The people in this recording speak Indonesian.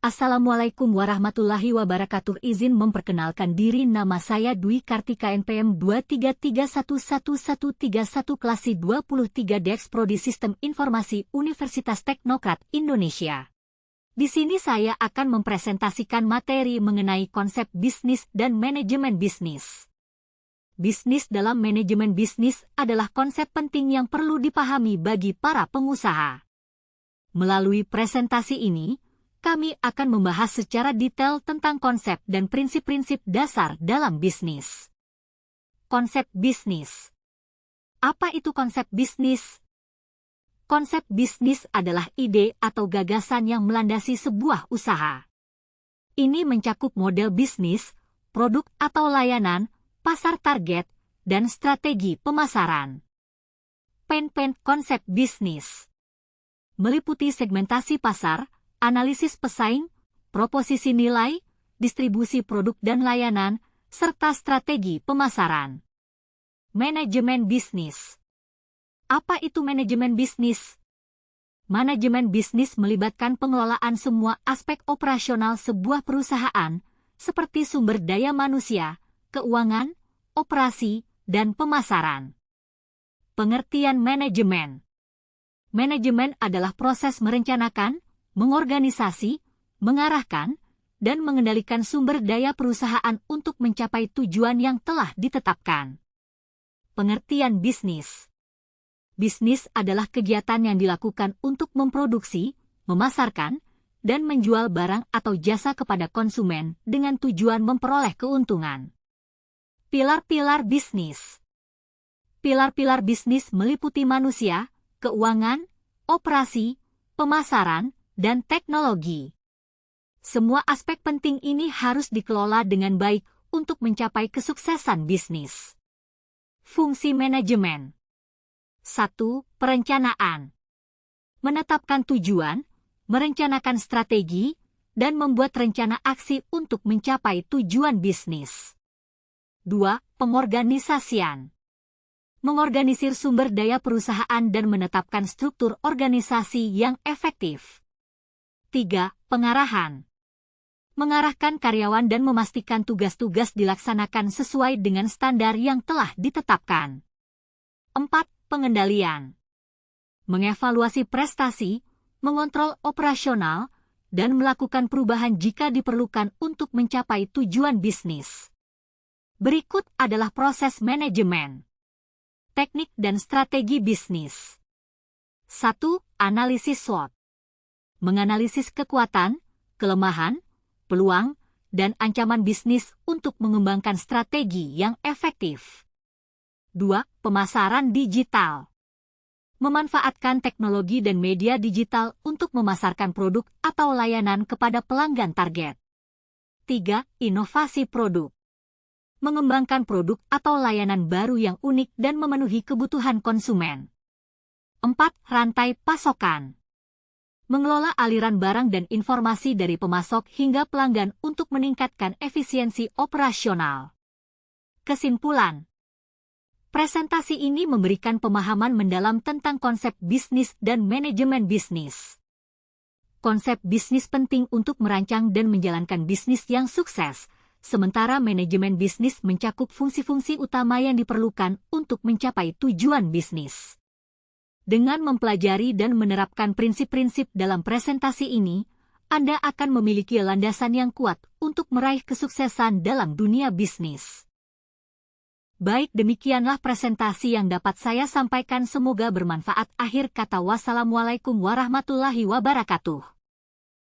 Assalamualaikum warahmatullahi wabarakatuh. Izin memperkenalkan diri, nama saya Dwi Kartika NPM 2331131 klasi 23 Dex Prodi Sistem Informasi Universitas Teknokrat Indonesia. Di sini saya akan mempresentasikan materi mengenai konsep bisnis dan manajemen bisnis. Bisnis dalam manajemen bisnis adalah konsep penting yang perlu dipahami bagi para pengusaha. Melalui presentasi ini, kami akan membahas secara detail tentang konsep dan prinsip-prinsip dasar dalam bisnis. Konsep bisnis. Apa itu konsep bisnis? Konsep bisnis adalah ide atau gagasan yang melandasi sebuah usaha. Ini mencakup model bisnis, produk atau layanan, pasar target, dan strategi pemasaran. Pen konsep bisnis meliputi segmentasi pasar, analisis pesaing, proposisi nilai, distribusi produk dan layanan, serta strategi pemasaran. Manajemen bisnis. Apa itu manajemen bisnis? Manajemen bisnis melibatkan pengelolaan semua aspek operasional sebuah perusahaan, seperti sumber daya manusia, keuangan, operasi, dan pemasaran. Pengertian manajemen. Manajemen adalah proses merencanakan, mengorganisasi, mengarahkan, dan mengendalikan sumber daya perusahaan untuk mencapai tujuan yang telah ditetapkan. Pengertian bisnis. Bisnis adalah kegiatan yang dilakukan untuk memproduksi, memasarkan, dan menjual barang atau jasa kepada konsumen dengan tujuan memperoleh keuntungan. Pilar-pilar bisnis. Pilar-pilar bisnis meliputi manusia, keuangan, operasi, pemasaran, dan teknologi. Semua aspek penting ini harus dikelola dengan baik untuk mencapai kesuksesan bisnis. Fungsi manajemen. 1. Perencanaan. Menetapkan tujuan, merencanakan strategi, dan membuat rencana aksi untuk mencapai tujuan bisnis. 2. Pengorganisasian. Mengorganisir sumber daya perusahaan dan menetapkan struktur organisasi yang efektif. 3. Pengarahan. Mengarahkan karyawan dan memastikan tugas-tugas dilaksanakan sesuai dengan standar yang telah ditetapkan. 4. Pengendalian. Mengevaluasi prestasi, mengontrol operasional, dan melakukan perubahan jika diperlukan untuk mencapai tujuan bisnis. Berikut adalah proses manajemen. Teknik dan strategi bisnis. 1. Analisis SWOT. Menganalisis kekuatan, kelemahan, peluang, dan ancaman bisnis untuk mengembangkan strategi yang efektif. 2. Pemasaran digital. Memanfaatkan teknologi dan media digital untuk memasarkan produk atau layanan kepada pelanggan target. 3. Inovasi produk. Mengembangkan produk atau layanan baru yang unik dan memenuhi kebutuhan konsumen. 4. Rantai pasokan. Mengelola aliran barang dan informasi dari pemasok hingga pelanggan untuk meningkatkan efisiensi operasional. Kesimpulan. Presentasi ini memberikan pemahaman mendalam tentang konsep bisnis dan manajemen bisnis. Konsep bisnis penting untuk merancang dan menjalankan bisnis yang sukses, sementara manajemen bisnis mencakup fungsi-fungsi utama yang diperlukan untuk mencapai tujuan bisnis. Dengan mempelajari dan menerapkan prinsip-prinsip dalam presentasi ini, Anda akan memiliki landasan yang kuat untuk meraih kesuksesan dalam dunia bisnis. Baik, demikianlah presentasi yang dapat saya sampaikan. Semoga bermanfaat. Akhir kata, wassalamualaikum warahmatullahi wabarakatuh.